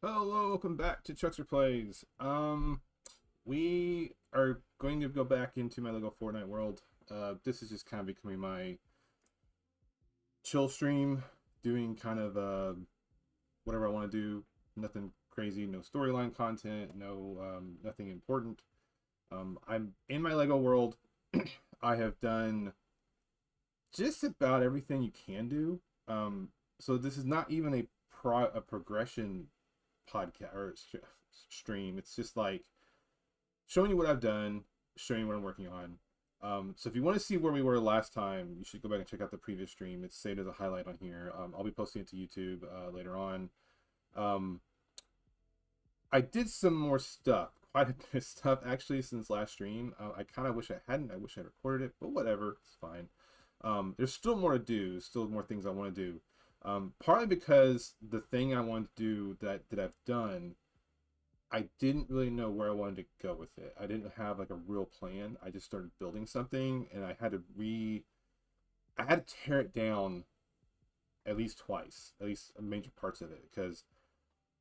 Hello, welcome back to Chuckster Plays. We are going to go back into my Lego Fortnite world. This is just kind of becoming my chill stream, doing kind of whatever I want to do. Nothing crazy, no storyline content, no nothing important. I'm in my Lego world. I have done just about everything you can do. So this is not even a progression podcast or stream. It's just like showing you what I've done, showing you what I'm working on. So if you want to see where we were last time, you should go back and check out the previous stream. It's saved as a highlight on here. I'll be posting it to YouTube later on. Um, I did some more stuff, quite a bit of stuff actually since last stream. I kind of wish I hadn't. I wish I recorded it, but whatever, it's fine. There's still more to do. Still more things I want to do. Partly because the thing I want to do that I've done, I didn't really know where I wanted to go with it. I didn't have like a real plan. I just started building something, and I had to tear it down at least twice, at least major parts of it, because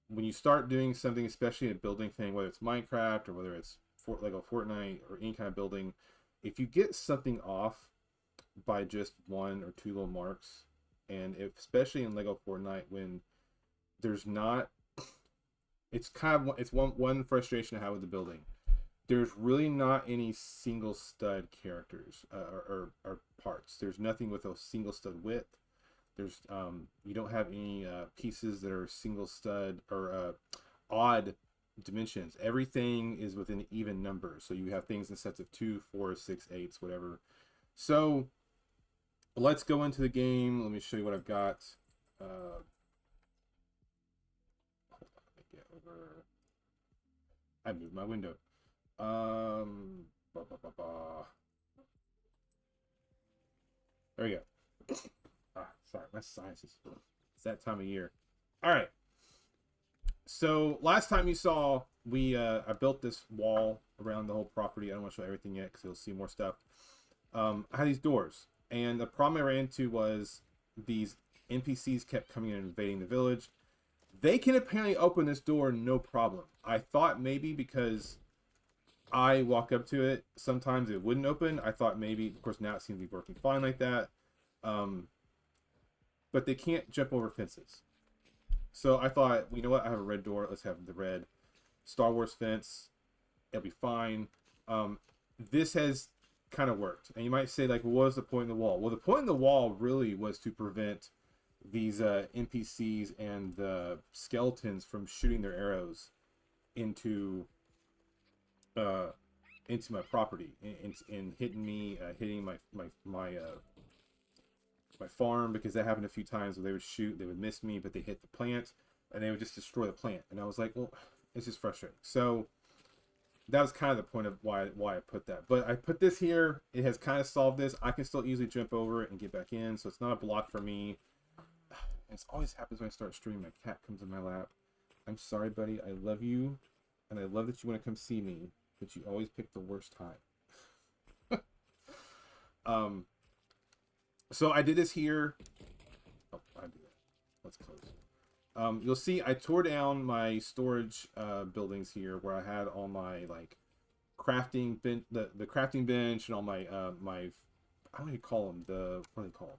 when you start doing something, especially a building thing, whether it's Minecraft or whether it's Lego Fortnite or any kind of building, if you get something off by just one or two little marks, and especially in Lego Fortnite when there's not, it's one frustration I have with the building. There's really not any single stud characters or parts. There's nothing with a single stud width. There's you don't have any pieces that are single stud or odd dimensions. Everything is within even numbers. So you have things in sets of 2, 4, 6, 8s, whatever. So let's go into the game. Let me show you what I've got. Hold on, let me get over. I moved my window. Bah, bah, bah, bah. There we go. Sorry, my sinus is. It's that time of year. All right. So last time you saw, I built this wall around the whole property. I don't want to show everything yet because you'll see more stuff. I had these doors, and the problem I ran into was these NPCs kept coming in and invading the village. They can apparently open this door no problem. I thought maybe because I walk up to it, sometimes it wouldn't open. I thought maybe, of course, now it seems to be working fine like that. But they can't jump over fences. So I thought, well, you know what? I have a red door. Let's have the red Star Wars fence. It'll be fine. This has kind of worked. And you might say, like, well, what was the point of the wall? Well, the point of the wall really was to prevent these NPCs and the skeletons from shooting their arrows into uh, into my property and hitting me, hitting my farm, because that happened a few times where they would shoot, they would miss me, but they hit the plant and they would just destroy the plant. And I was like, well, it's just frustrating. So that was kind of the point of why I put that. But I put this here. It has kind of solved this. I can still easily jump over it and get back in, so it's not a block for me. It always happens when I start streaming. My cat comes in my lap. I'm sorry, buddy. I love you, and I love that you want to come see me, but you always pick the worst time. So I did this here. Oh, I do that. Let's close. You'll see I tore down my storage buildings here where I had all my like crafting bench, the crafting bench, and all my my, I don't even call them, the what are they called?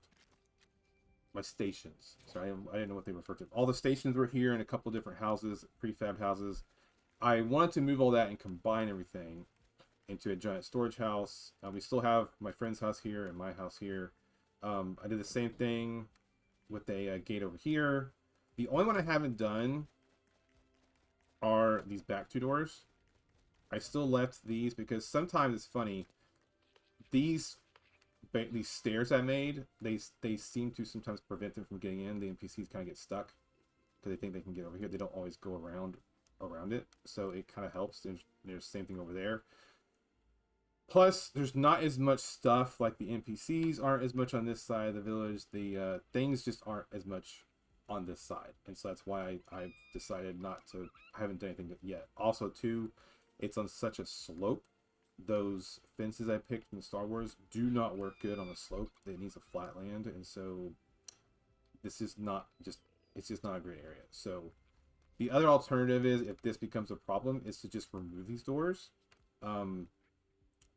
My stations. Sorry, I didn't know what they referred to. All the stations were here in a couple different houses, prefab houses. I wanted to move all that and combine everything into a giant storage house. We still have my friend's house here and my house here. I did the same thing with a gate over here. The only one I haven't done are these back two doors. I still left these because sometimes it's funny. These stairs I made, they seem to sometimes prevent them from getting in. The NPCs kind of get stuck because they think they can get over here. They don't always go around it, so it kind of helps. There's the same thing over there. Plus, there's not as much stuff, like the NPCs aren't as much on this side of the village. The things just aren't as much on this side. And so that's why I've decided not to, I haven't done anything yet. Also, too, it's on such a slope. Those fences I picked from Star Wars do not work good on a slope. It needs a flat land. And so this is not just, it's just not a great area. So The other alternative is, if this becomes a problem, is to just remove these doors. I'm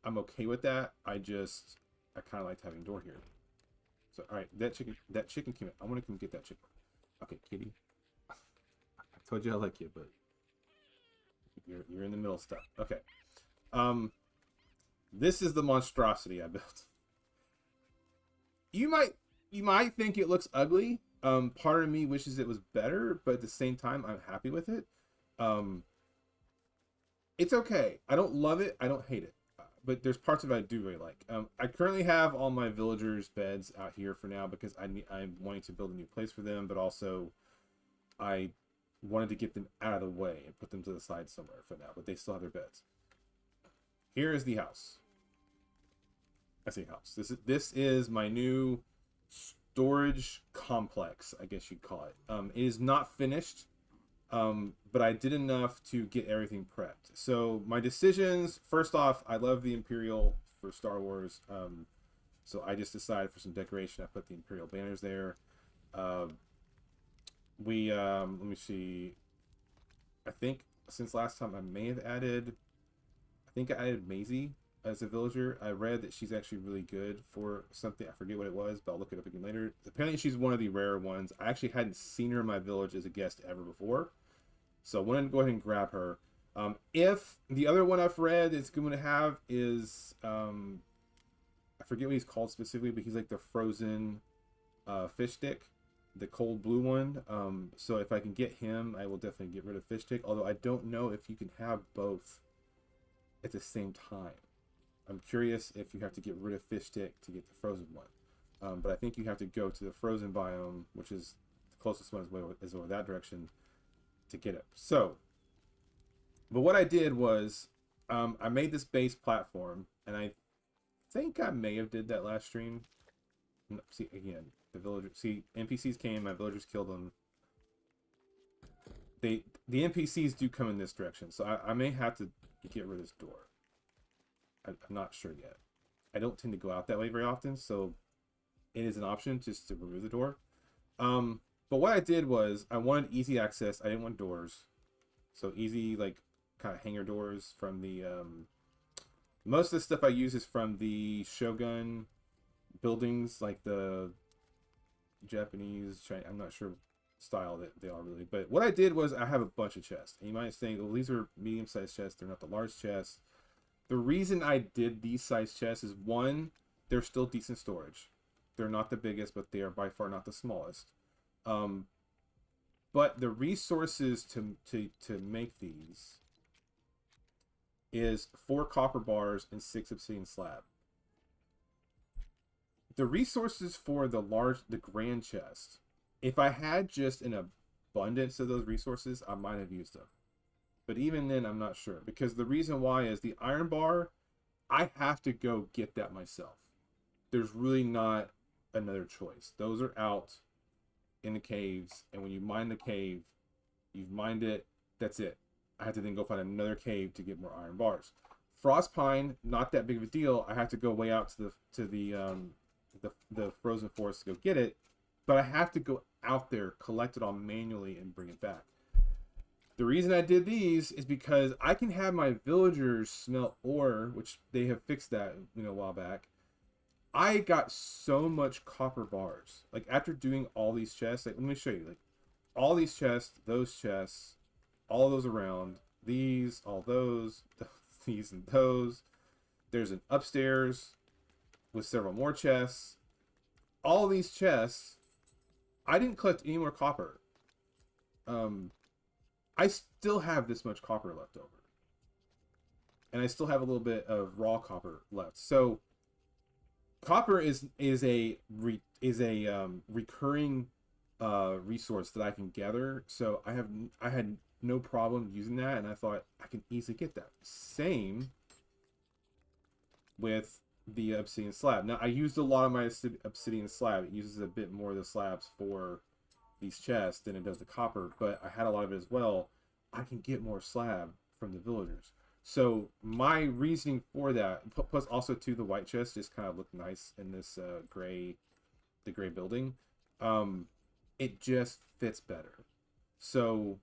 okay with that. I kind of liked having a door here. So, all right, that chicken came in. I want to come get that chicken. Okay, kitty. I told you I like you, but you're in the middle of stuff. Okay. This is the monstrosity I built. You might think it looks ugly. Part of me wishes it was better, but at the same time, I'm happy with it. It's okay. I don't love it. I don't hate it. But there's parts of it I do really like. I currently have all my villagers' beds out here for now because I'm wanting to build a new place for them, but also I wanted to get them out of the way and put them to the side somewhere for now, but they still have their beds. Here is the house. I say house. This is my new storage complex, I guess you'd call it. It is not finished, but I did enough to get everything prepped. So my decisions, first off, I love the Imperial for Star Wars. So I just decided for some decoration, I put the Imperial banners there. Let me see. I think since last time I added Maisie as a villager. I read that she's actually really good for something. I forget what it was, but I'll look it up again later. Apparently she's one of the rare ones. I actually hadn't seen her in my village as a guest ever before, so I wanted to go ahead and grab her. If the other one I've read is going to have is I forget what he's called specifically, but he's like the frozen fish stick, the cold blue one. So if I can get him, I will definitely get rid of fish stick, although I don't know if you can have both at the same time. I'm curious if you have to get rid of fish stick to get the frozen one. But I think you have to go to the frozen biome, which is the closest one is over that direction, to get it. So, but what I did was I made this base platform, and I think I may have did that last stream. No, see, again, the villagers, NPCs came, my villagers killed them. The NPCs do come in this direction, so I may have to get rid of this door. I'm not sure yet. I don't tend to go out that way very often, so it is an option just to remove the door. But what I did was I wanted easy access. I didn't want doors, so easy, like, kind of hanger doors from the most of the stuff I use is from the Shogun buildings, like the Japanese, Chinese, I'm not sure style that they are really. But what I did was I have a bunch of chests, and you might think, well, these are medium-sized chests, they're not the large chests. The reason I did these size chests is, one, they're still decent storage. They're not the biggest, but they are by far not the smallest. But the resources to make these is 4 copper bars and 6 obsidian slab. The resources for the grand chest, if I had just an abundance of those resources, I might have used them. But even then, I'm not sure. Because the reason why is the iron bar, I have to go get that myself. There's really not another choice. Those are out in the caves. And when you mine the cave, you've mined it, that's it. I have to then go find another cave to get more iron bars. Frost pine, not that big of a deal. I have to go way out to the frozen forest to go get it. But I have to go out there, collect it all manually, and bring it back. The reason I did these is because I can have my villagers smelt ore, which they have fixed that, a while back. I got so much copper bars. Like, after doing all these chests, like, let me show you, like, all these chests, those chests, all those around, these, all those, these and those. There's an upstairs with several more chests. All these chests, I didn't collect any more copper. I still have this much copper left over, and I still have a little bit of raw copper left. So, copper is a recurring resource that I can gather. So I had no problem using that, and I thought I can easily get that. Same with the obsidian slab. Now, I used a lot of my obsidian slab. It uses a bit more of the slabs for these chests than it does the copper, but I had a lot of it as well. I can get more slab from the villagers. So my reasoning for that, plus also too, the white chest just kind of looked nice in this the gray building. It just fits better. So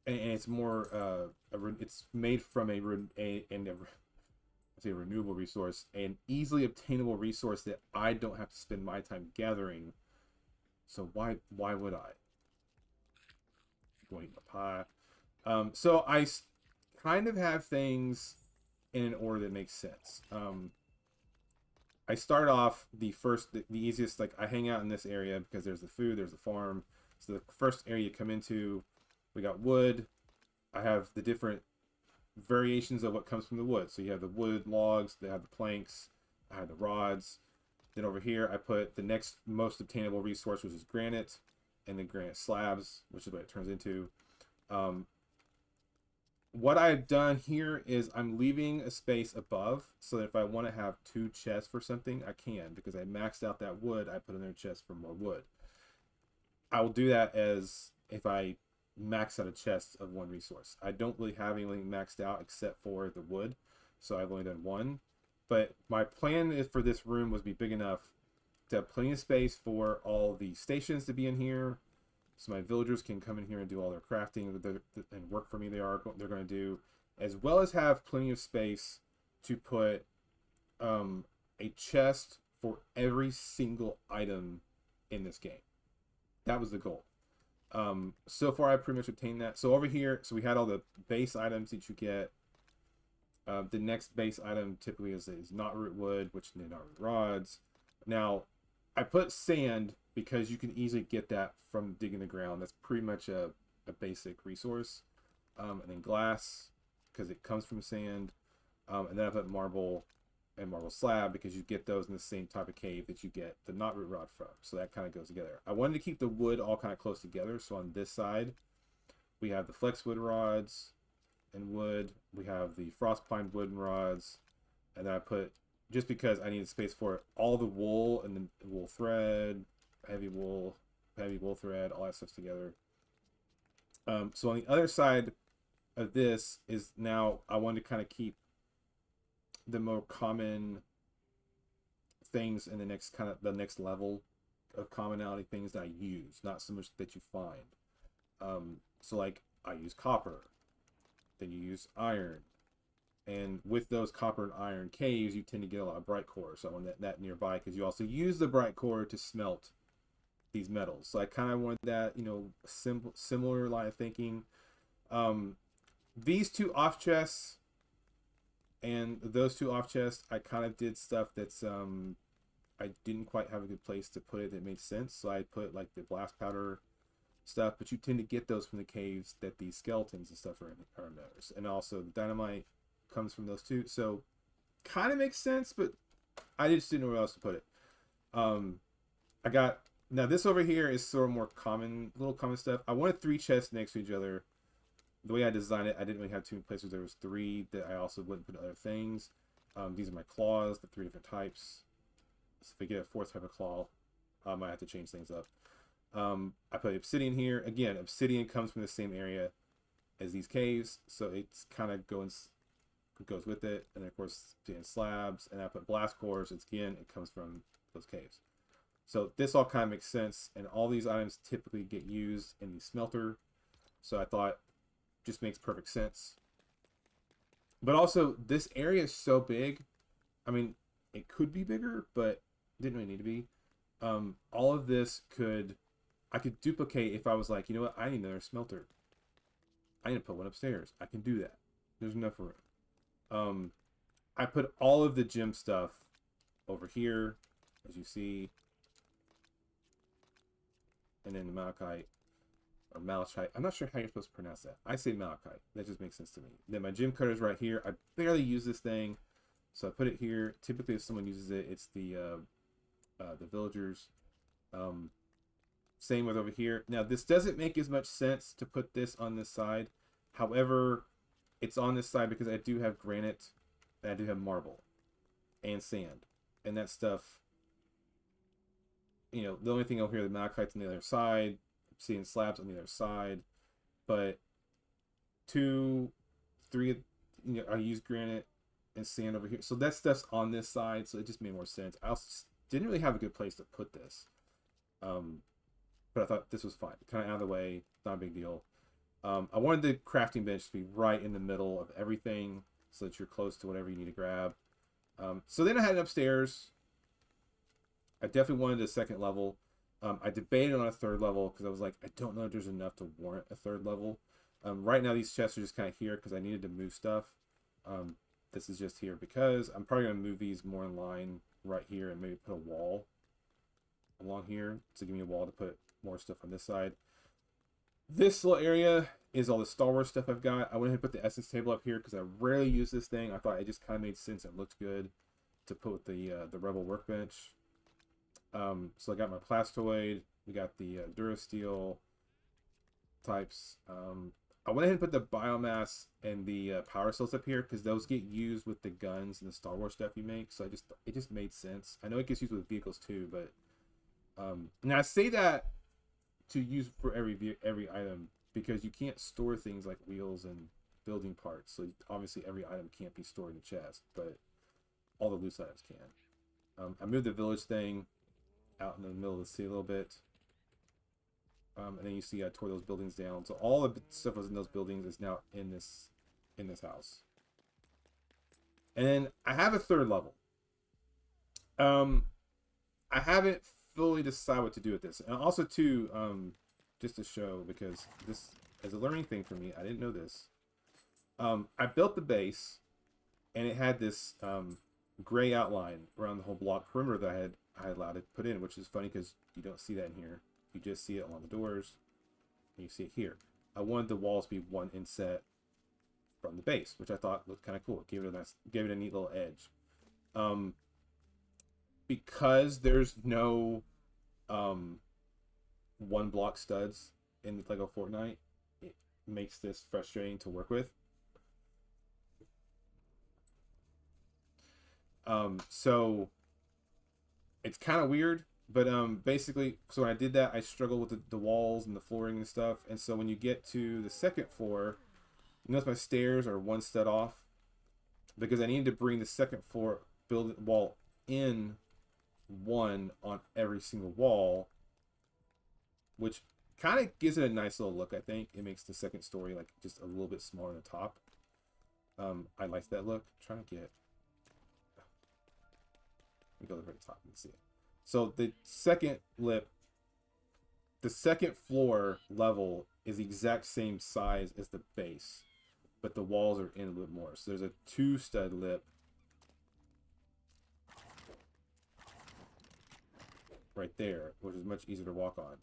and it's more it's made from I say a renewable resource, an easily obtainable resource that I don't have to spend my time gathering. So why would I? Go eat my pie. So kind of have things in an order that makes sense. I start off the easiest, like I hang out in this area because there's the food, there's the farm. So the first area you come into, we got wood. I have the different variations of what comes from the wood. So you have the wood logs, they have the planks, I have the rods. Then over here, I put the next most obtainable resource, which is granite, and then granite slabs, which is what it turns into. Um, what I've done here is I'm leaving a space above so that if I want to have 2 chests for something, I can, because I maxed out that wood. I put another chest for more wood. I will do that as if I max out a chest of 1 resource. I don't really have anything maxed out except for the wood, so I've only done 1. But my plan is for this room was to be big enough to have plenty of space for all the stations to be in here, so my villagers can come in here and do all their crafting and work for me. They're going to do, as well as have plenty of space to put a chest for every single item in this game. That was the goal. So far I pretty much obtained that. So over here, so we had all the base items that you get. The next base item typically is knot root wood, which is knot root rods. Now, I put sand because you can easily get that from digging the ground. That's pretty much a basic resource. And then glass, because it comes from sand. And then I put marble and marble slab because you get those in the same type of cave that you get the knot root rod from. So that kind of goes together. I wanted to keep the wood all kind of close together. So on this side, we have the flex wood rods and wood. We have the frost pine wooden rods. And then I put, just because I needed space for it, all the wool and then wool thread, heavy wool thread, all that stuff together. So on the other side of this is now I wanted to kind of keep the more common things in the next level of commonality, things that I use, not so much that you find. So like I use copper, then you use iron, and with those copper and iron caves you tend to get a lot of bright core, so I want that nearby because you also use the bright core to smelt these metals. So I kind of wanted that, similar line of thinking. These 2 off chests and those 2 off chests, I kind of did stuff that's I didn't quite have a good place to put it that made sense, so I put like the blast powder stuff, but you tend to get those from the caves that these skeletons and stuff are in those. And also the dynamite comes from those too, so kind of makes sense, but I just didn't know where else to put it. I got, now this over here is sort of more common, little common stuff. I wanted 3 chests next to each other. The way I designed it, I didn't really have too many places. There was 3 that I also wouldn't put other things. These are my claws, the 3 different types. So if I get a 4th type of claw, I might have to change things up. I put obsidian here. Again, obsidian comes from the same area as these caves, so it's kind of goes with it. And then of course, obsidian slabs, and I put blast cores. Again, it comes from those caves. So this all kind of makes sense, and all these items typically get used in the smelter. So I thought just makes perfect sense. But also, this area is so big. I mean, it could be bigger, but didn't really need to be. All of this I could duplicate if I was like, you know what, I need another smelter. I need to put one upstairs. I can do that. There's enough room. I put all of the gem stuff over here, as you see. And then the malachite, or malachite. I'm not sure how you're supposed to pronounce that. I say malachite. That just makes sense to me. Then my gem cutter's right here. I barely use this thing, so I put it here. Typically, if someone uses it, it's the villagers. Same with over here. Now, this doesn't make as much sense to put this on this side. However, it's on this side because I do have granite, and I do have marble, and sand, and that stuff. The only thing over here, the malachite's on the other side, obsidian slabs on the other side, but 2, 3, I use granite and sand over here, so that stuff's on this side, so it just made more sense. I also didn't really have a good place to put this, but I thought this was fine, kind of out of the way, not a big deal. I wanted the crafting bench to be right in the middle of everything so that you're close to whatever you need to grab. So then I had it upstairs. I definitely wanted a second level. I debated on a third level because I was like, I don't know if there's enough to warrant a third level. Right now, these chests are just kind of here because I needed to move stuff. This is just here because I'm probably going to move these more in line right here and maybe put a wall along here to give me a wall to put more stuff on this side. This little area is all the Star Wars stuff I've got. I went ahead and put the essence table up here because I rarely use this thing. I thought it just kind of made sense. It looked good to put with the Rebel workbench. So I got my Plastoid. We got the Durasteel types. I went ahead and put the biomass and the power cells up here because those get used with the guns and the Star Wars stuff you make. So it just made sense. I know it gets used with vehicles too, but now I say that to use for every item because you can't store things like wheels and building parts. So obviously every item can't be stored in a chest, but all the loose items can. I moved the village thing out in the middle of the sea a little bit. And then you see I tore those buildings down. So all the stuff that was in those buildings is now in this house. And then I have a third level. I haven't fully decided what to do with this. And also too, just to show, because this is a learning thing for me. I didn't know this. I built the base and it had this gray outline around the whole block perimeter that I had allowed it to put in, which is funny because you don't see that in here. You just see it along the doors, and you see it here. I wanted the walls to be one inset from the base, which I thought looked kind of cool. Gave it a neat little edge. Because there's no one block studs in Lego Fortnite, it makes this frustrating to work with. So it's kind of weird. But basically, so when I did that, I struggled with the walls and the flooring and stuff. And so when you get to the second floor, you notice my stairs are one stud off because I needed to bring the second floor wall in one on every single wall, which kind of gives it a nice little look. I think it makes the second story like just a little bit smaller than the top. I like that look. I'm trying to get. Let me go to the very top and see it. So the second floor level is the exact same size as the base, but the walls are in a little bit more. So there's a 2 stud lip right there, which is much easier to walk on.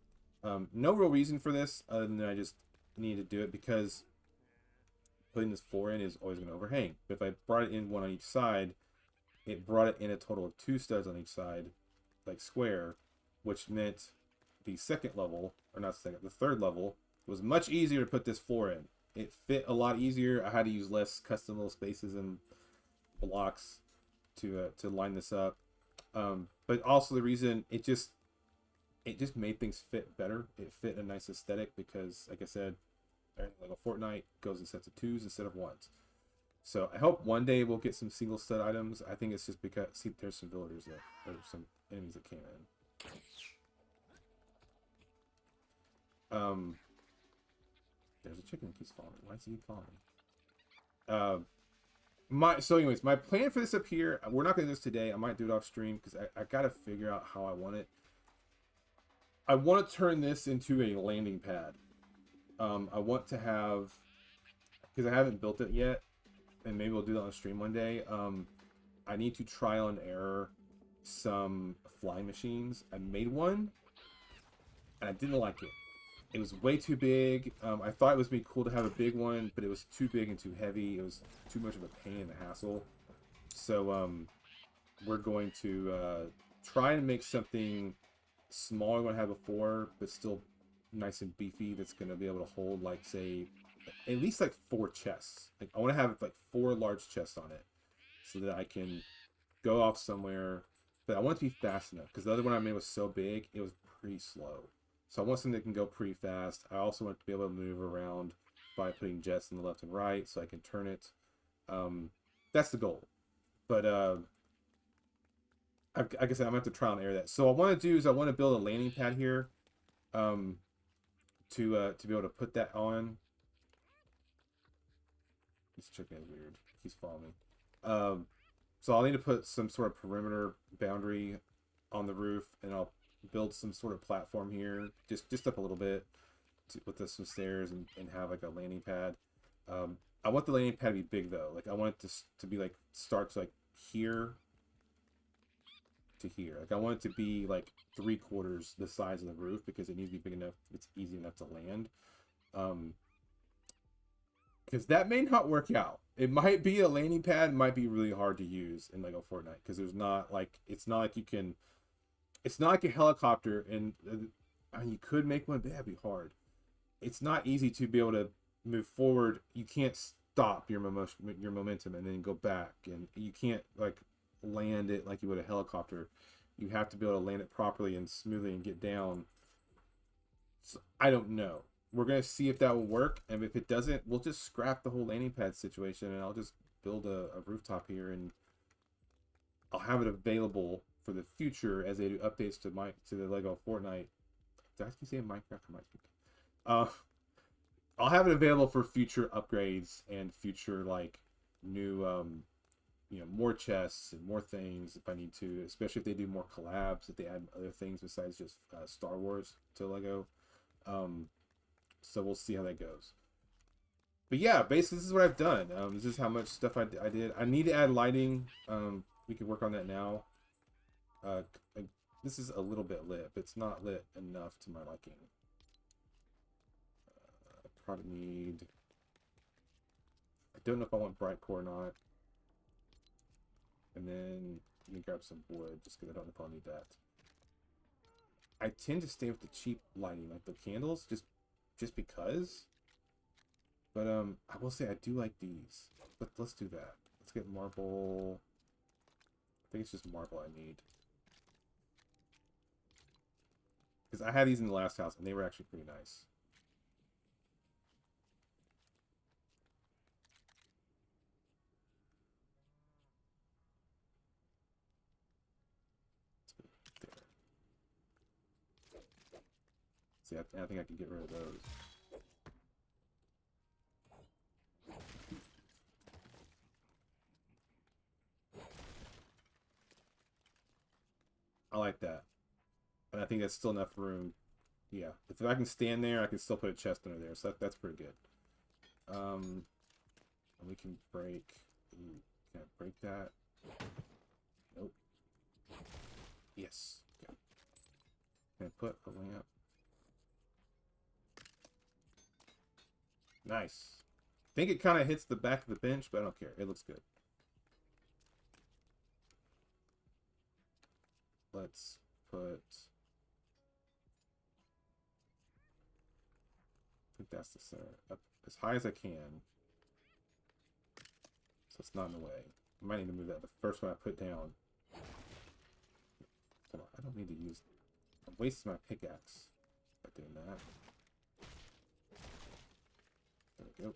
No real reason for this other than I just need to do it because putting this floor in is always going to overhang. But if I brought it in one on each side, it brought it in a total of 2 studs on each side, like square, which meant the second level, or not second, the third level was much easier to put this floor in. It fit a lot easier. I had to use less custom little spaces and blocks to line this up. But also the reason it just made things fit better. It fit a nice aesthetic because, like I said, like a Fortnite goes in sets of 2s instead of 1s. So I hope one day we'll get some single stud items. I think it's just because there's some villagers that, or some enemies that came in. There's a chicken that keeps following me. Why does he keep following me? So anyways, my plan for this up here, we're not going to do this today. I might do it off stream because I got to figure out how I want it. I want to turn this into a landing pad. I want to have, because I haven't built it yet, and maybe we'll do that on stream one day. I need to trial and error some flying machines. I made one, and I didn't like it. It was way too big. I thought it was be cool to have a big one, but it was too big and too heavy. It was too much of a pain and a hassle. So we're going to try and make something smaller than I had before, but still nice and beefy. That's going to be able to hold, like, say, at least like 4 chests. Like I want to have like 4 large chests on it, so that I can go off somewhere. But I want it to be fast enough because the other one I made was so big, it was pretty slow. So I want something that can go pretty fast. I also want to be able to move around by putting jets in the left and right, so I can turn it. That's the goal. But like I said, I'm gonna have to trial and error that. So what I want to do is I want to build a landing pad here, to be able to put that on. This chicken is weird. He's following me. So I'll need to put some sort of perimeter boundary on the roof, and I'll build some sort of platform here, just up a little bit, with some stairs, and have like a landing pad. I want the landing pad to be big though. Like I want it to be like starts like here to here. Like I want it to be like 3/4 the size of the roof, because it needs to be big enough. It's easy enough to land. Because that may not work out. It might be a landing pad, might be really hard to use in Lego Fortnite, because there's not like, it's not like you can, it's not like a helicopter, and you could make one, but that'd be hard. It's not easy to be able to move forward. You can't stop your momentum and then go back, and you can't like land it like you would a helicopter. You have to be able to land it properly and smoothly and get down. So, I don't know. We're going to see if that will work, and if it doesn't, we'll just scrap the whole landing pad situation, and I'll just build a rooftop here, and I'll have it available for the future as they do updates to the Lego Fortnite. Did I keep saying Minecraft or Minecraft? I'll have it available for future upgrades and future like new more chests and more things if I need to, especially if they do more collabs, if they add other things besides just Star Wars to Lego. So we'll see how that goes. But yeah, basically this is what I've done. This is how much stuff I did. I need to add lighting. We can work on that now. This is a little bit lit, but it's not lit enough to my liking. I probably need... I don't know if I want bright core or not. And then let me grab some wood, just because I don't know if I'll need that. I tend to stay with the cheap lighting, like the candles, just because. But I will say I do like these. But let's do that. Let's get marble. I think it's just marble I need. Because I had these in the last house, and they were actually pretty nice. See, I think I can get rid of those. I like that. And I think that's still enough room. Yeah. If I can stand there, I can still put a chest under there. So that's pretty good. And we can break... Ooh, can I break that? Nope. Yes. Okay. Can I put a lamp? Nice. I think it kind of hits the back of the bench, but I don't care. It looks good. Let's put... I think that's the center. Up as high as I can. So it's not in the way. I might need to move that. The first one I put down. Hold on, I don't need to use... I'm wasting my pickaxe by doing that. There we go.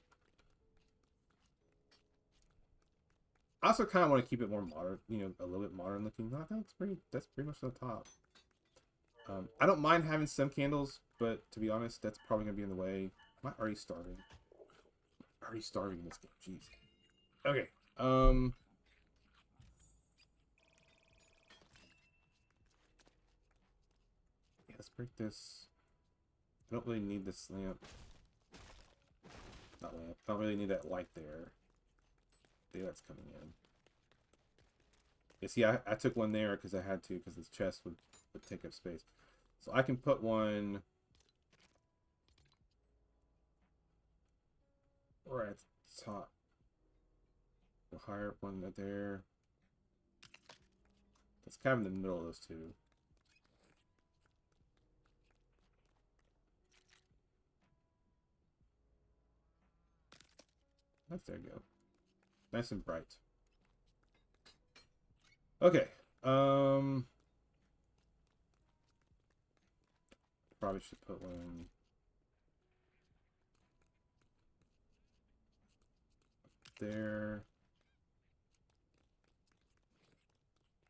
I also kind of want to keep it more modern, a little bit modern looking. No, that's pretty much the top. I don't mind having some candles, but to be honest, that's probably going to be in the way. Am I already starving? I'm already starving in this game. Jeez. Okay. Yeah, let's break this. I don't really need this lamp. Not lamp. I don't really need that light there. Daylight's coming in. Yeah, see, I took one there because I had to, because this chest would take up space. So I can put one right at the top. Go higher up one there. That's kind of in the middle of those two. There you go. Nice and bright. Okay. Probably should put one there.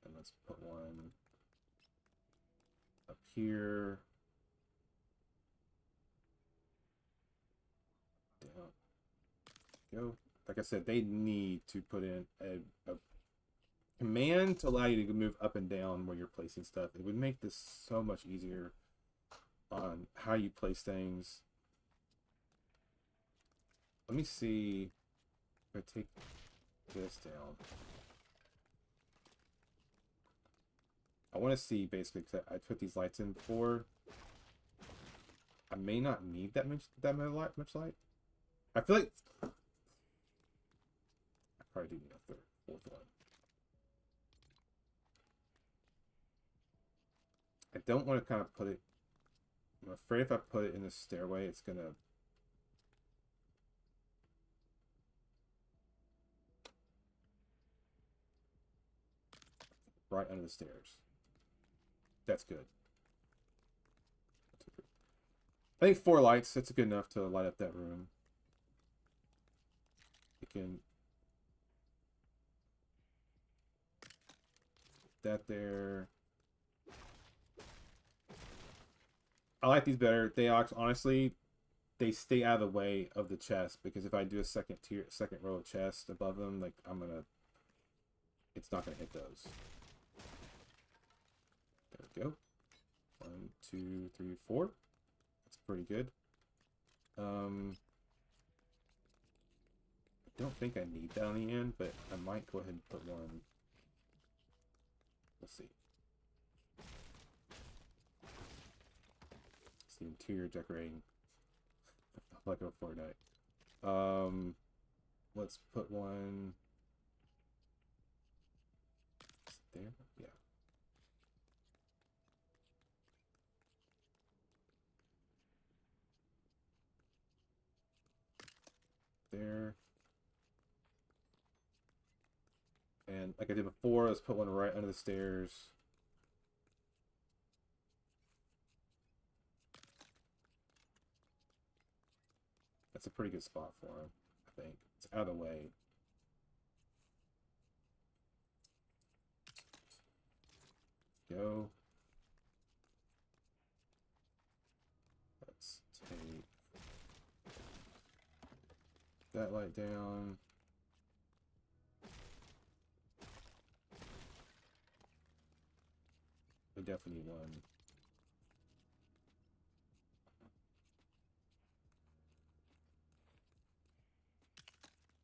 And let's put one up here. Down. Go. like I said, they need to put in a command to allow you to move up and down where you're placing stuff. It would make this so much easier on how you place things. Let me see if I take this down. I want to see basically, because I put these lights in before. I may not need that much light. I feel like I probably do need a fourth one. I don't want to kind of put it. I'm afraid if I put it in the stairway, it's gonna. Right under the stairs. That's good. I think 4 lights, that's good enough to light up that room. You can... that there. I like these better. They honestly, they stay out of the way of the chest, because if I do a second row of chest above them, like it's not gonna hit those. There we go. 1, 2, 3, 4. That's pretty good. I don't think I need that on the end, but I might go ahead and put one. Let's see. It's the interior decorating. Like a Fortnite. Let's put one there. Yeah. There. And like I did before, let's put one right under the stairs. That's a pretty good spot for him, I think. It's out of the way. Go. Let's take that light down. We definitely need one.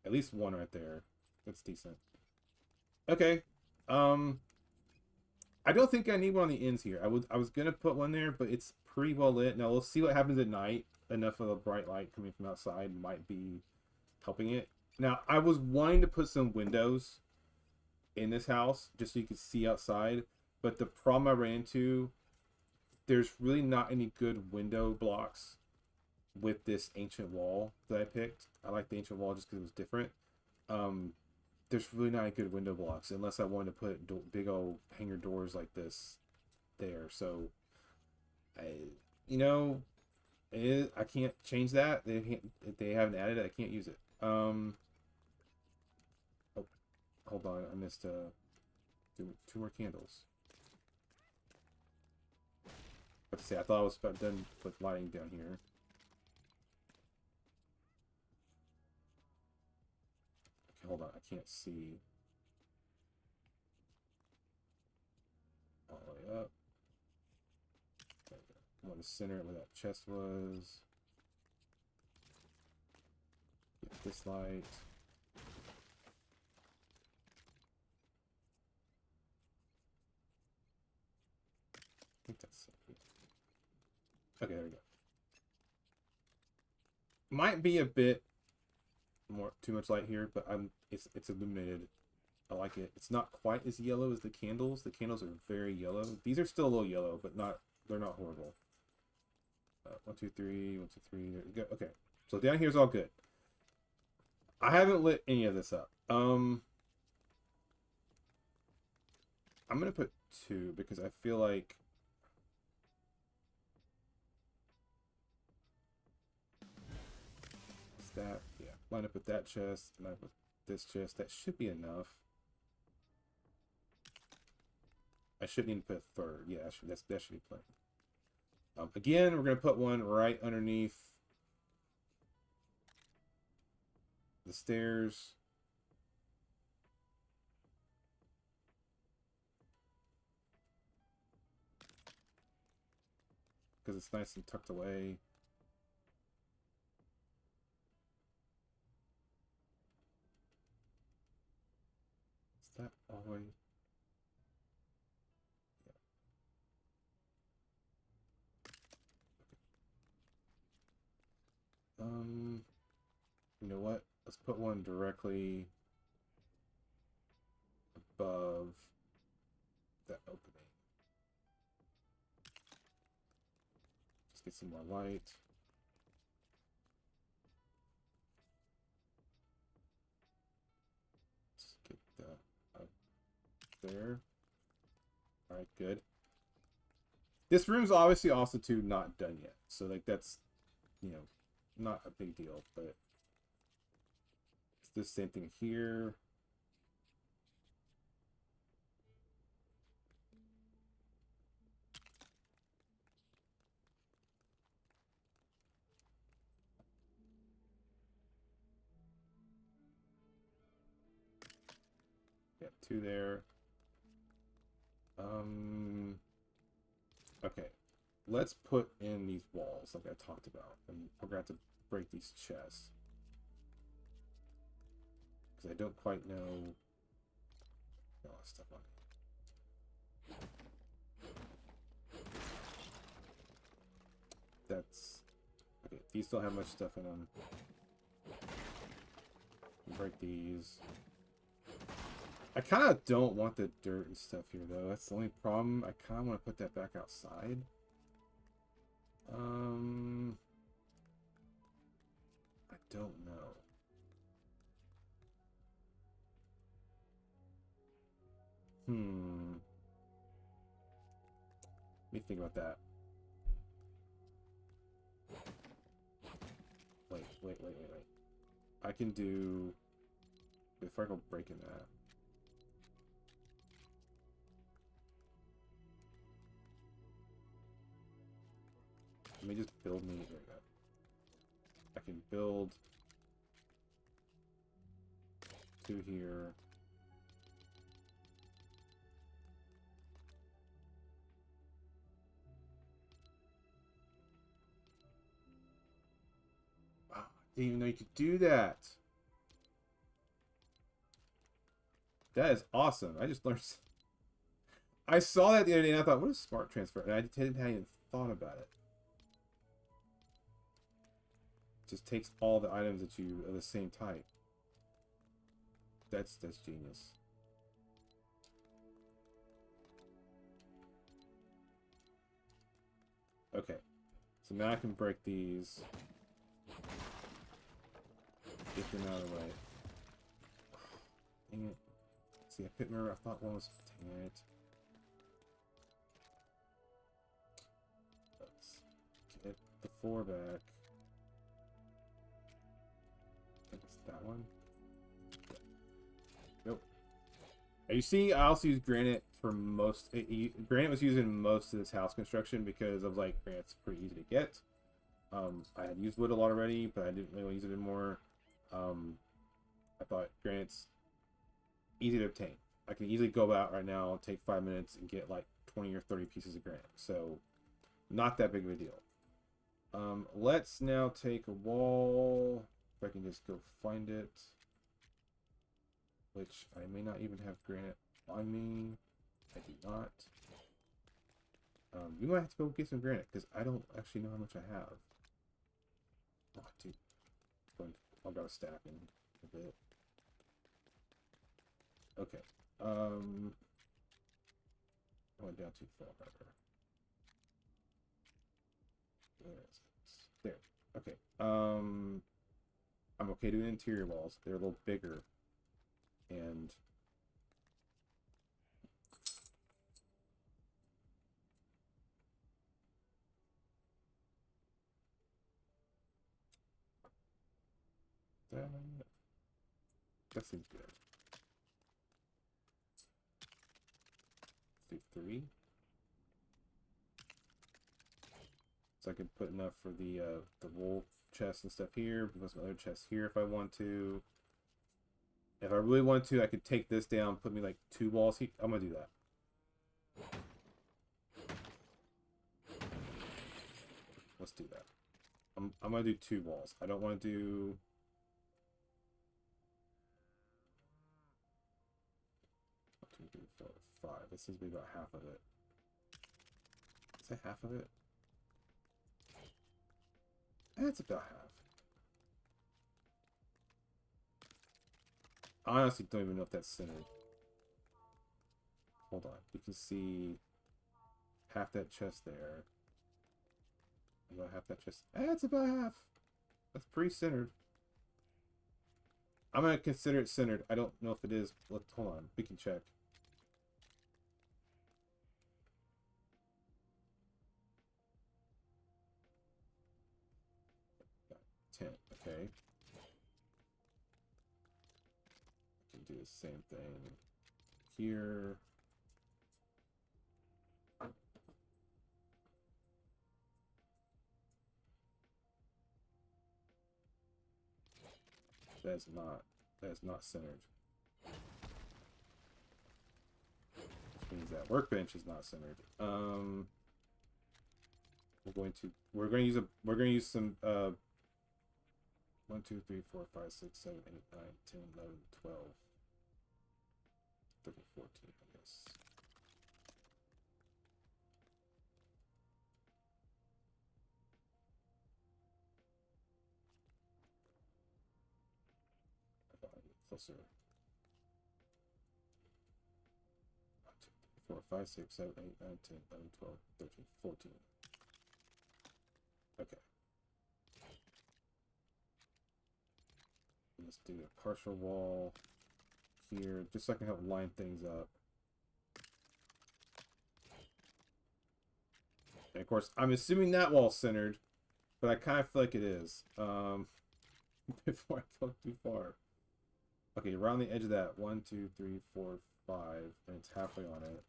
At least one right there. That's decent. Okay. I don't think I need one on the ends here. I was gonna put one there, but it's pretty well lit. Now we'll see what happens at night. Enough of the bright light coming from outside might be helping it. Now I was wanting to put some windows in this house just so you could see outside, but the problem I ran into, there's really not any good window blocks with this ancient wall that I picked. I like the ancient wall just because it was different. There's really not any good window blocks unless I wanted to put big old hanger doors like this there. So, I can't change that. They haven't added it. I can't use it. Oh, hold on. I missed two more candles. But to say, I thought I was about done with lighting down here. Okay, hold on. I can't see all the way up. There we go. I want to center it where that chest was. Get this light. I think that's it. Okay, there we go. Might be a bit too much light here, but it's illuminated. I like it. It's not quite as yellow as the candles. The candles are very yellow. These are still a little yellow, but they're not horrible. 1, 2, 3, 1, 2, 3. There we go. Okay, so down here's all good. I haven't lit any of this up. I'm gonna put 2 because I feel like that, yeah, line up with that chest, line up with this chest. That should be enough. I shouldn't need to put a third. Yeah, that should be plenty. Again, we're gonna put one right underneath the stairs. Because it's nice and tucked away. Is that all the way? Yeah. You know what? Let's put one directly above that opening. Just get some more light. Let's get that up there. Alright, good. This room's obviously also too not done yet. So like that's, you know, not a big deal, but it's the same thing here. Yeah, 2 there. Okay. Let's put in these walls like I talked about. And we're going to have to break these chests. Because I don't quite know all that stuff on it. That's... Okay, these don't have much stuff in them. Break these. I kind of don't want the dirt and stuff here, though. That's the only problem. I kind of want to put that back outside. I don't know. Let me think about that. Wait. I can do... If I go breaking that. Let me just build me... There we go. I can build 2 here. Wow, I didn't even know you could do that. That is awesome. I just learned... I saw that the other day and I thought, what is smart transfer? And I hadn't even thought about it. Just takes all the items that you are the same type. That's genius. Okay, so now I can break these. Get them out of the way. Dang it. See, I couldn't remember. I thought one was... Dang it. Let's get the 4 back. It's that one. Nope. You see, I also use granite for most. Granite was used in most of this house construction because I was like, granite's pretty easy to get. I had used wood a lot already, but I didn't really use it anymore. I thought granite's easy to obtain. I can easily go out right now, take 5 minutes, and get like 20 or 30 pieces of granite. So, not that big of a deal. Let's now take a wall. If I can just go find it. Which I may not even have granite on me. I do not. You might have to go get some granite, because I don't actually know how much I have. Oh, dude. I'll go stacking a bit. Okay. I went down too far. Where is it? There. Okay. I'm okay doing interior walls. They're a little bigger. And that seems good. Let's do 3. So I can put enough for the wool chest and stuff here. Put some other chests here if I want to. If I really wanted to, I could take this down, put me like 2 walls. I'm gonna do that. Let's do that. I'm gonna do 2 walls. I don't want to do. 1, 2, 3, 4, 5. This seems to be about half of it. Is that half of it? That's about half. I honestly don't even know if that's centered. Hold on. You can see half that chest there. About half that chest. That's about half. That's pretty centered. I'm going to consider it centered. I don't know if it is. Hold on. We can check. Got 10. Okay. I can do the same thing here. That is not centered. Which means that workbench is not centered. We're going to use some 1, 2, 3, 4, 5, 6, 7, 8, 9, 10, 11, 12, 13, 14, I guess. Closer. 1, 2, 3, 4, 5, 6, 7, 8, 9, 10, 11, 12, 13, 14. Okay. Let's do a partial wall here, just so I can help line things up. And of course, I'm assuming that wall's centered, but I kind of feel like it is. Before I go too far. Okay, around the edge of that. 1, 2, 3, 4, 5, and it's halfway on it.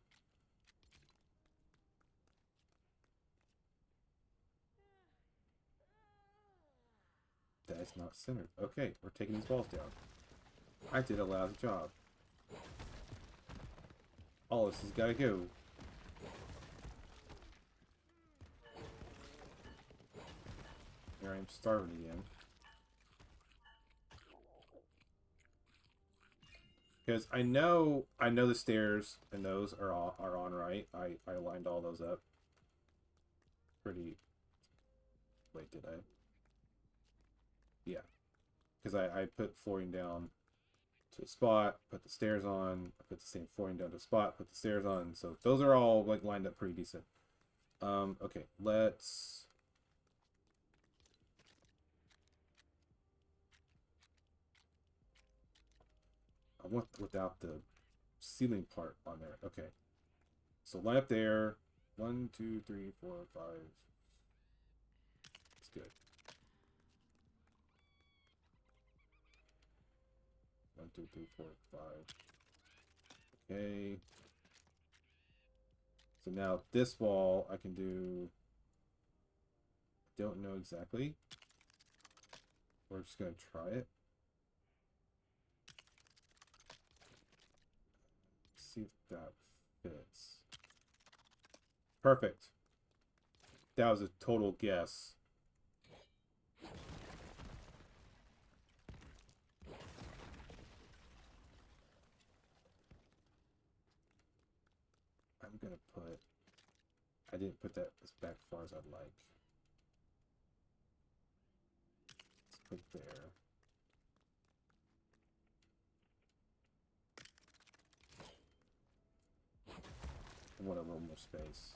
That is not centered. Okay, we're taking these walls down. I did a lousy job. All this has got to go. Here I am starving again. Because I know the stairs and those are on right. I lined all those up. Pretty. Wait, did I? Yeah. Because I put flooring down to a spot, put the stairs on, I put the same flooring down to a spot, put the stairs on. So those are all like lined up pretty decent. Okay, let's. I want without the ceiling part on there. Okay. So line up there. 1, 2, 3, 4, 5. That's good. 1, 2, 3, 4, 5. Okay. So now this wall I can do. Don't know exactly. We're just gonna try it. See if that fits. Perfect. That was a total guess. I'm gonna put. I didn't put that as back far as I'd like. Let's put there. I want a little more space.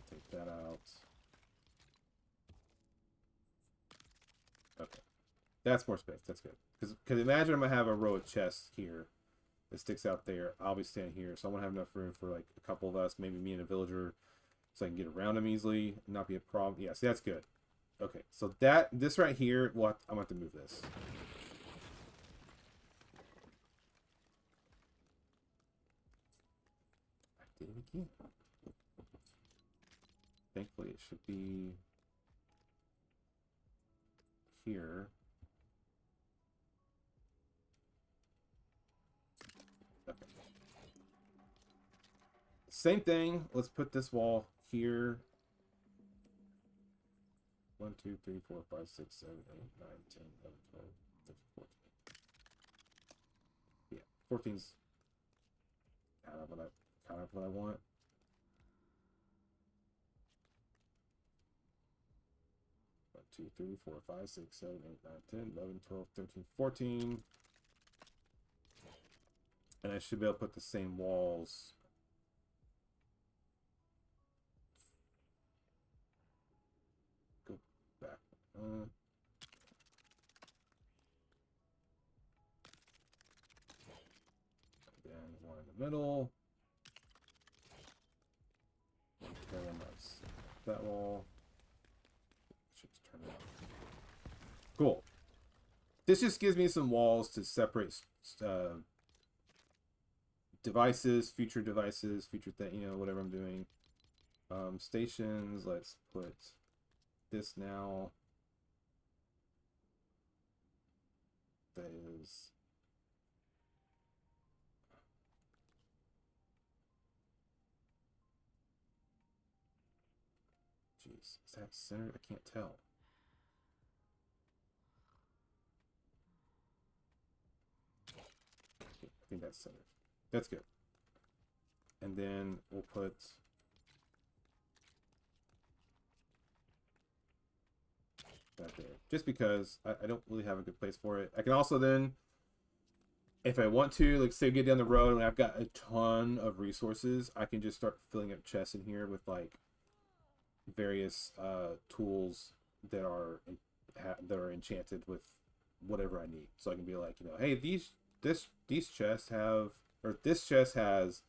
Take that out. Okay. That's more space. That's good. Because imagine I'm going to have a row of chests here that sticks out there. I'll be standing here. So I want to have enough room for like a couple of us, maybe me and a villager, so I can get around them easily and not be a problem. Yeah, see, that's good. Okay, so this right here, I'm going to have to move this. I did it again. Thankfully, it should be here. Same thing. Let's put this wall here. 1, 2, 3, 4, 5, 6, 7, 8, 9, 10, 11, 12, 13, 14. Yeah, 14's kind of what I want. One, 2, 3, 4, 5, 6, 7, 8, 9, 10, 11, 12, 13, 14. And I should be able to put the same walls. Go back. Then one in the middle. Very nice. That wall. Should turn it on. Cool. This just gives me some walls to separate devices, future thing, you know, whatever I'm doing. Stations, let's put this now. That is jeez, is that centered? I can't tell. I think that's centered. That's good. And then we'll put that there. Just because I don't really have a good place for it. I can also then, if I want to, like say get down the road and I've got a ton of resources, I can just start filling up chests in here with like various tools that are enchanted with whatever I need. So I can be like, you know, hey, these chests have, or this chest has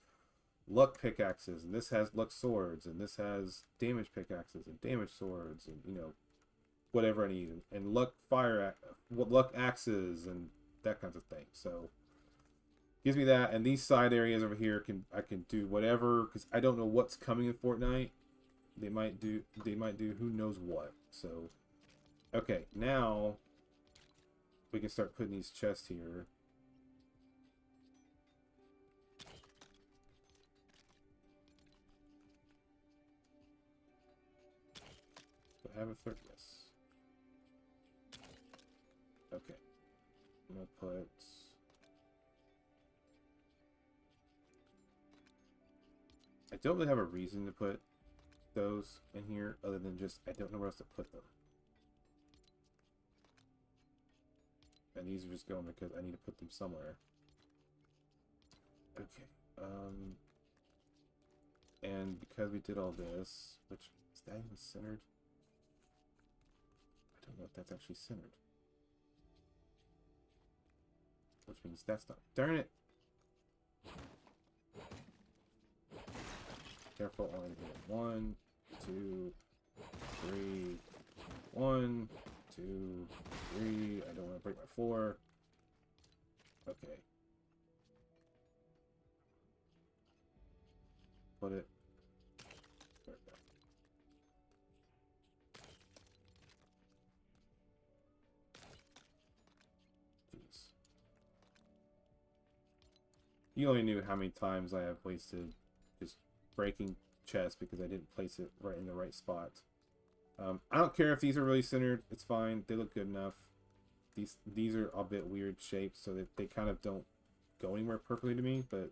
luck pickaxes, and this has luck swords, and this has damage pickaxes and damage swords, and you know, whatever I need, and luck luck axes, and that kinds of thing. So gives me that, and these side areas over here I can do whatever, because I don't know what's coming in Fortnite. They might do who knows what. So okay, now we can start putting these chests here. Do I have a third? Yes. Okay. I'm gonna put I don't really have a reason to put those in here other than just I don't know where else to put them. And these are just going because I need to put them somewhere. Okay. And because we did all this, which is that even centered? I don't know if that's actually centered. Which means that's not. Darn it! Careful on here. 1, 2, 3. 1, 2, 3. I don't want to break my floor. Okay. Put it. There we go. Jeez. You only knew how many times I have wasted just breaking chests because I didn't place it right in the right spot. I don't care if these are really centered. It's fine. They look good enough. These are a bit weird shaped, so that they kind of don't go anywhere perfectly to me, but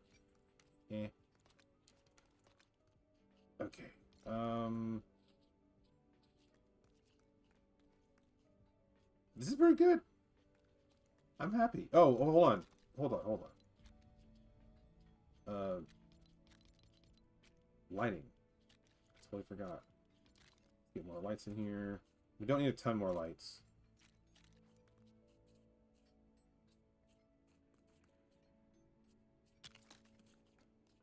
eh. Okay. This is pretty good. I'm happy. Oh, hold on. Hold on. Lighting. Totally forgot. Get more lights in here. We don't need a ton more lights.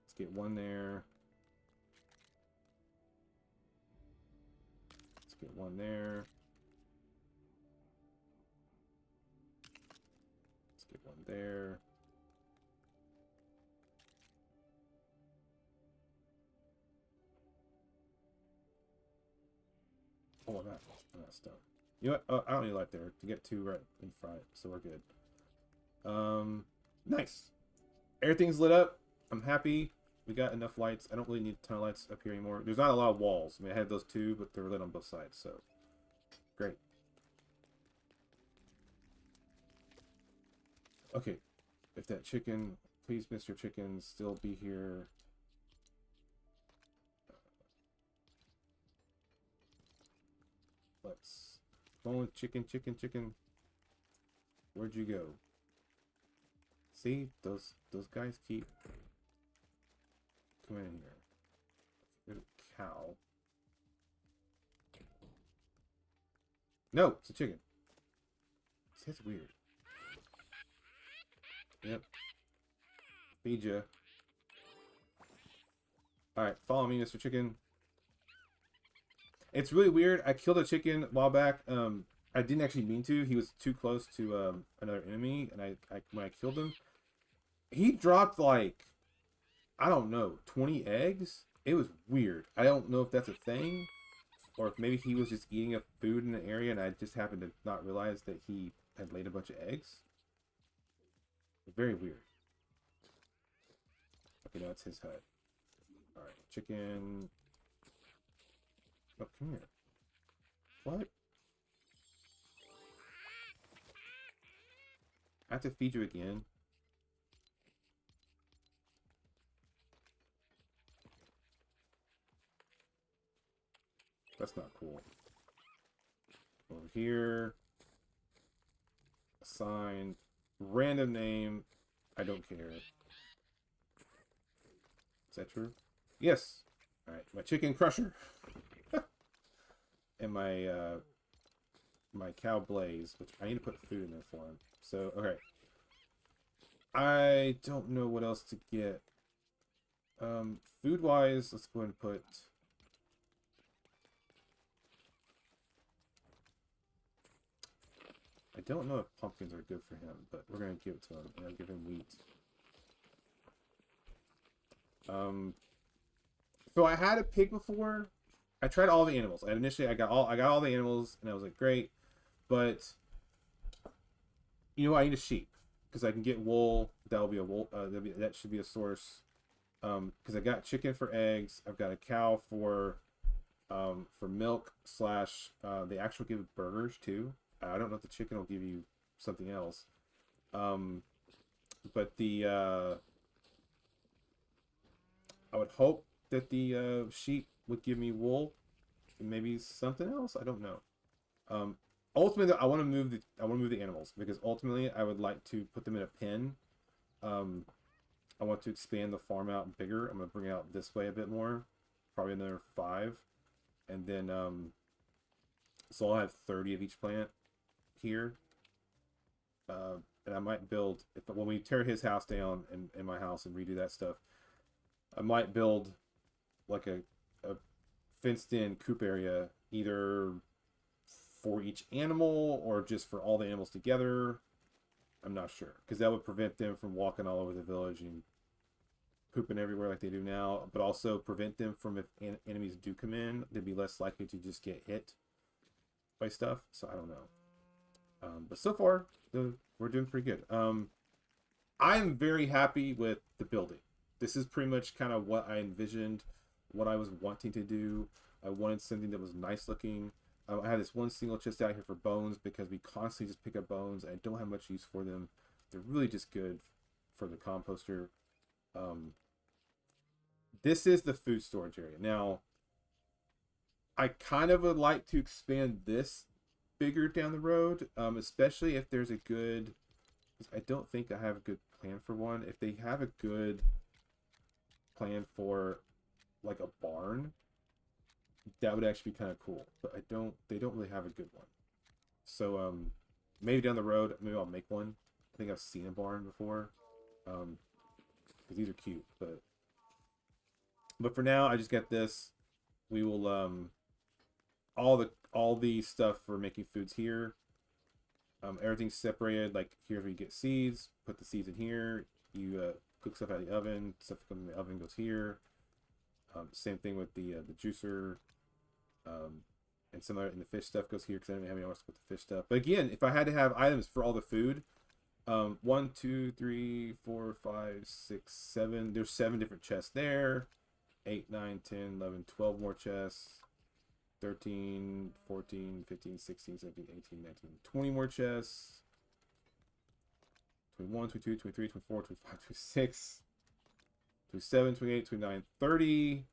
Let's get one there. Let's get one there. Let's get one there. Oh, I'm not stuck. You know what? Oh, I don't need light there to get two right in front, so we're good. Nice. Everything's lit up. I'm happy. We got enough lights. I don't really need a ton of lights up here anymore. There's not a lot of walls. I mean, I have those two, but they're lit on both sides, so great. Okay, if that chicken, please, Mr. Chicken, still be here. Let's go with chicken, chicken, chicken. Where'd you go? See, those guys keep coming in here. There's a cow. No, it's a chicken. That's weird. Yep. Feed ya. Alright, follow me, Mr. Chicken. It's really weird. I killed a chicken a while back. I didn't actually mean to. He was too close to another enemy, and I when I killed him, he dropped like, I don't know, 20 eggs? It was weird. I don't know if that's a thing, or if maybe he was just eating up food in the area and I just happened to not realize that he had laid a bunch of eggs. Very weird. Okay, now it's his hut. Alright, chicken. Oh, come here. What? I have to feed you again. That's not cool. Over here. Assign. Random name. I don't care. Is that true? Yes. Alright, my chicken crusher. And my my cow Blaze, which I need to put food in there for him. So, okay. I don't know what else to get. Food-wise, let's go ahead and put... I don't know if pumpkins are good for him, but we're going to give it to him. And I'll give him wheat. So I had a pig before. I tried all the animals. Initially, I got all the animals, and I was like, great. But you know, I need a sheep because I can get wool. That'll be a wool. That should be a source. Because I got chicken for eggs. I've got a cow for milk / they actually give burgers too. I don't know if the chicken will give you something else. But the I would hope that the sheep would give me wool and maybe something else. I don't know. Ultimately, I want to move the animals because ultimately I would like to put them in a pen. I want to expand the farm out bigger. I'm gonna bring it out this way a bit more, probably another 5, and then so I'll have 30 of each plant here. And I might build when we tear his house down and my house and redo that stuff. I might build like a fenced in coop area either for each animal or just for all the animals together. I'm not sure because that would prevent them from walking all over the village and pooping everywhere like they do now, but also prevent them from, if enemies do come in, they'd be less likely to just get hit by stuff. So I don't know. But so far we're doing pretty good. I'm very happy with the building. This is pretty much kind of what I envisioned, what I was wanting to do. I wanted something that was nice looking. I have this one single chest out here for bones because we constantly just pick up bones. I don't have much use for them. They're really just good for the composter. This is the food storage area. Now, I kind of would like to expand this bigger down the road, especially if there's a good... I don't think I have a good plan for one. If they have a good plan for like a barn, that would actually be kind of cool, but they don't really have a good one. So maybe down the road, maybe I'll make one. I think I've seen a barn before, because these are cute, but for now I just got this. We will all the stuff for making foods here. Everything's separated. Like here's where you get seeds, put the seeds in here, you cook stuff out of the oven, stuff that comes in the oven goes here. Same thing with the juicer. And some other, and the fish stuff goes here because I don't have anywhere else to put the fish stuff. But again, if I had to have items for all the food, One, two, three, four, five, six, seven. There's 7 different chests there. 8, 9, 10, 11, 12 more chests. 13, 14, 15, 16, 17, 18, 19, 20 more chests. 21, 22, 23, 24, 25, 26, 27, 28, 29, 30,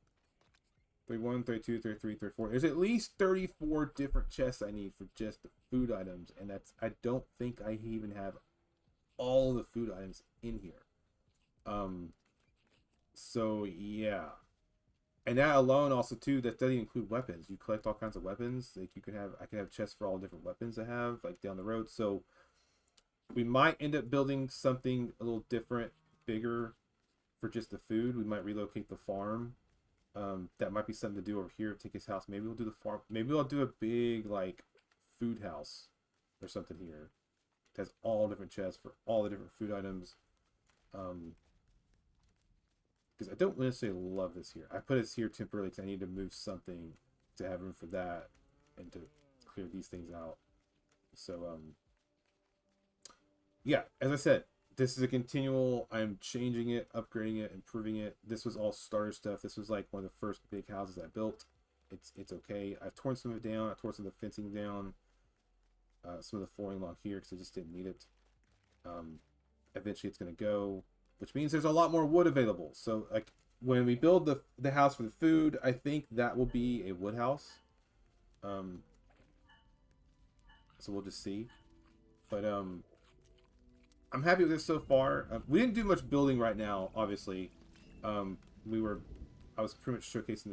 31, 32, 33, 34. There's at least 34 different chests I need for just the food items. And I don't think I even have all the food items in here. So yeah. And that alone also too, that doesn't include weapons. You collect all kinds of weapons. Like I can have chests for all different weapons I have, like down the road. So we might end up building something a little different, bigger for just the food. We might relocate the farm. That might be something to do over here. Take his house. Maybe we'll do the farm. Maybe I'll do a big like food house or something here. It has all different chests for all the different food items. Because I don't necessarily love this here. I put this here temporarily because I need to move something to have room for that and to clear these things out. So yeah, as I said, this is a continual. I'm changing it, upgrading it, improving it. This was all starter stuff. This was like one of the first big houses I built. It's okay. I've torn some of it down. I tore some of the fencing down. Some of the flooring along here because I just didn't need it. Eventually it's going to go, which means there's a lot more wood available. So like when we build the house for the food, I think that will be a wood house. So we'll just see. But I'm happy with this so far. We didn't do much building right now, obviously. I was pretty much showcasing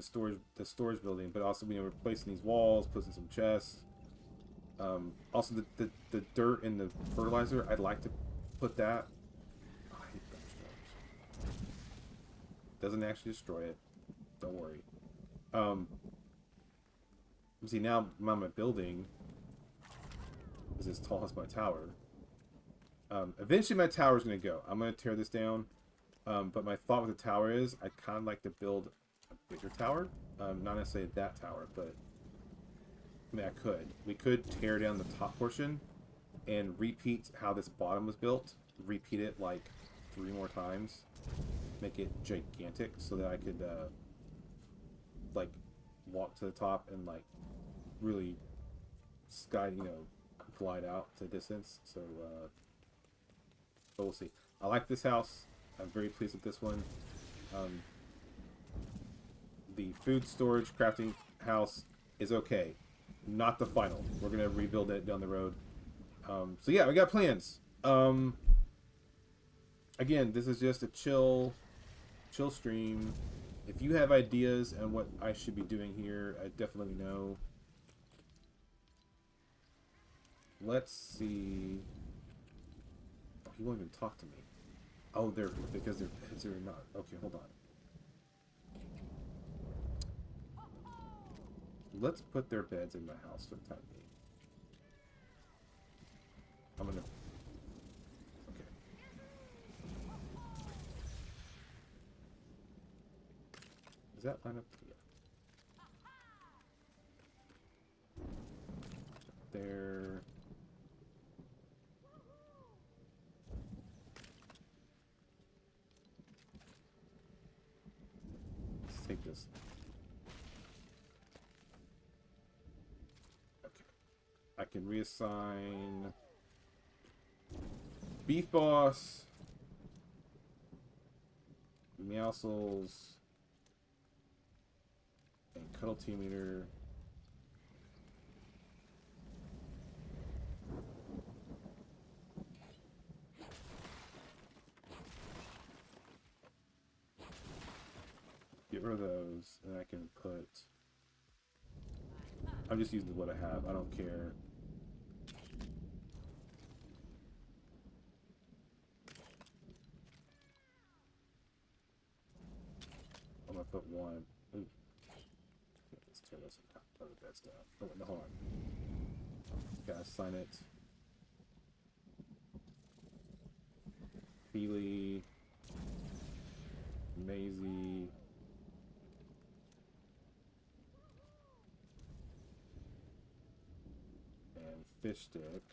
the storage building, but also we're replacing these walls, putting some chests. Also the dirt and the fertilizer, I'd like to put that. Oh, I hate thunderstorms. Doesn't actually destroy it. Don't worry. See now my building is as tall as my tower. Eventually my tower is going to go. I'm going to tear this down. But my thought with the tower is I kind of like to build a bigger tower. Not necessarily that tower, but I mean, we could tear down the top portion and repeat how this bottom was built. Repeat it like 3 more times. Make it gigantic so that I could like walk to the top and like really glide out to distance. So but we'll see. I like this house. I'm very pleased with this one. The food storage crafting house is okay. Not the final. We're gonna rebuild it down the road. So yeah, we got plans. Again, this is just a chill stream. If you have ideas on what I should be doing here, I definitely know. Let's see. Oh, he won't even talk to me. Oh, because their beds are not. Okay, hold on. Let's put their beds in my house for the time being. I'm gonna. Okay. Does that line up? Yeah. There. Let's take this. Okay. I can reassign Beef Boss, Meowscles, and Cuddle Team Leader. Get rid of those, and I can put. I'm just using what I have. I don't care. I'm gonna put one. Ooh. Let's tear this other beds down. Oh, no, hold on. Gotta sign it. Feely. Maisie. And Fish Stick.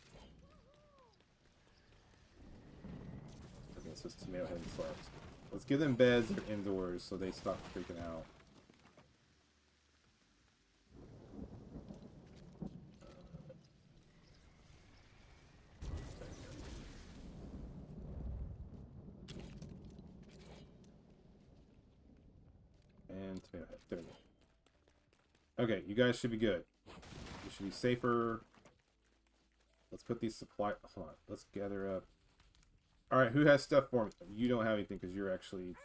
says Tomato hasn't slept. Let's give them beds that are indoors so they stop freaking out. And Tomato Head. There we go. Okay, you guys should be good. You should be safer. Let's put these supply... Hold on. Let's gather up. Alright, who has stuff for me? You don't have anything because you're actually...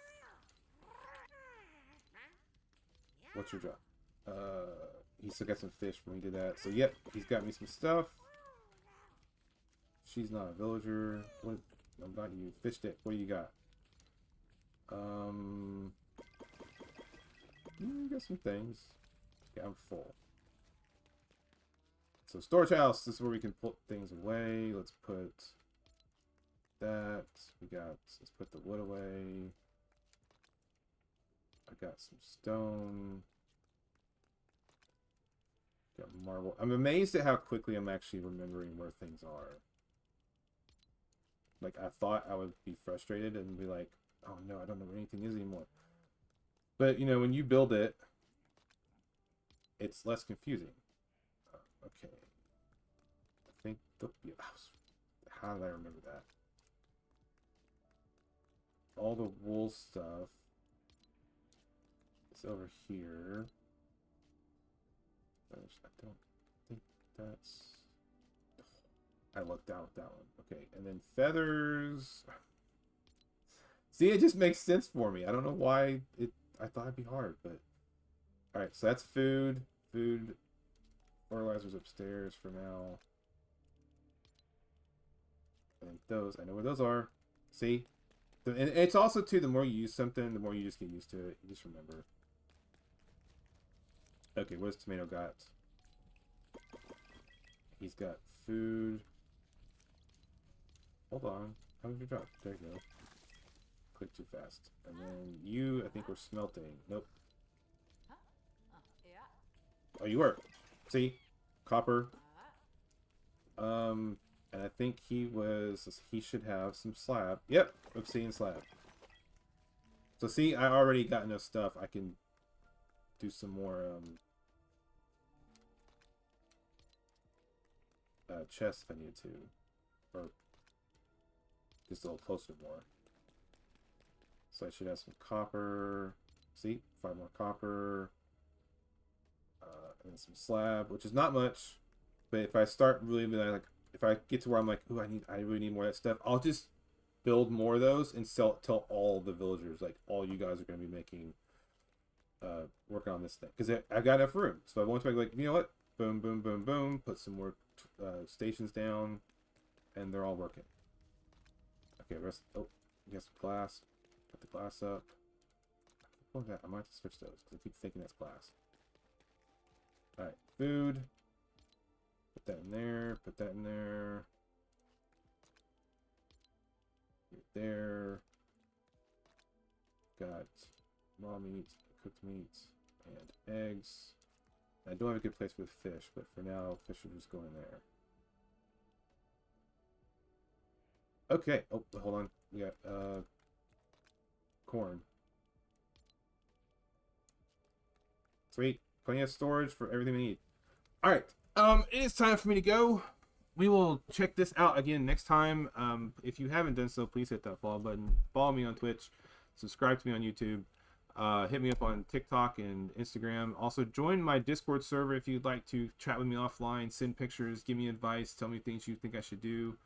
What's your job? He still got some fish when we did that. So, yep, he's got me some stuff. She's not a villager. What? No, not you. Fish stick. What do you got? You got some things. Yeah, I'm full. So, storage house. This is where we can put things away. Let's put that. Let's put the wood away. I got some stone. Got marble. I'm amazed at how quickly I'm actually remembering where things are. Like, I thought I would be frustrated and be like, oh no, I don't know where anything is anymore. But, you know, when you build it, it's less confusing. Okay. I think how did I remember that? All the wool stuff is over here. I don't think that's... I lucked out with that one. Okay, and then feathers. See, it just makes sense for me. I don't know why I thought it'd be hard, but... Alright, so that's food. Food. Fertilizers upstairs for now. And those, I know where those are. See? And it's also, too, the more you use something, the more you just get used to it. You just remember. Okay, what does Tomato got? He's got food. Hold on. How did you drop? There you go. Click too fast. And then you, I think, were smelting. Nope. Oh, you were. See? Copper. And I think he should have some slab. Yep, obsidian slab. So see, I already got enough stuff. I can do some more, chests if I needed to. Or just a little closer more. So I should have some copper. See? 5 more copper. And then some slab, which is not much. But if I start really like, if I get to where I'm like, ooh, I really need more of that stuff, I'll just build more of those and tell all the villagers, like, all you guys are going to be making, working on this thing. Because I've got enough room. So I want to be like, you know what? Boom, boom, boom, boom. Put some more stations down. And they're all working. Okay, oh, you got some glass. Put the glass up. I might have to switch those because I keep thinking that's glass. Alright, food. Put that in there. Put that in there. There. Got raw meat, cooked meat, and eggs. I don't have a good place with fish, but for now, fish are just going there. Okay. Oh, hold on. We got corn. Sweet. Plenty of storage for everything we need. Alright. It is time for me to go. We will check this out again next time. If you haven't done so, please hit that follow button. Follow me on Twitch. Subscribe to me on YouTube. Hit me up on TikTok and Instagram. Also, join my Discord server if you'd like to chat with me offline, send pictures, give me advice, tell me things you think I should do.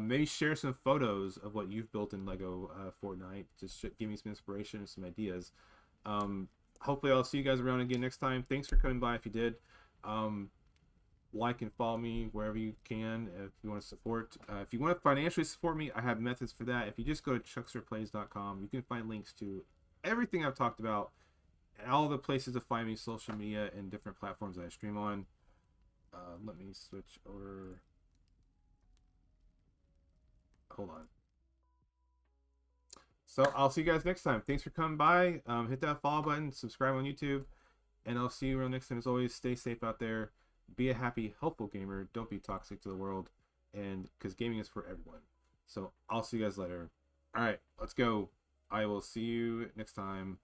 Maybe share some photos of what you've built in Lego Fortnite. Just give me some inspiration and some ideas. Hopefully I'll see you guys around again next time. Thanks for coming by if you did. Like and follow me wherever you can if you want to support. If you want to financially support me, I have methods for that. If you just go to chucksterplays.com, you can find links to everything I've talked about and all the places to find me, social media, and different platforms that I stream on. Let me switch over. Hold on. So I'll see you guys next time. Thanks for coming by. Hit that follow button, subscribe on YouTube, and I'll see you around next time. As always, stay safe out there. Be a happy, helpful gamer. Don't be toxic to the world, and because gaming is for everyone. So I'll see you guys later. All right, let's go. I will see you next time.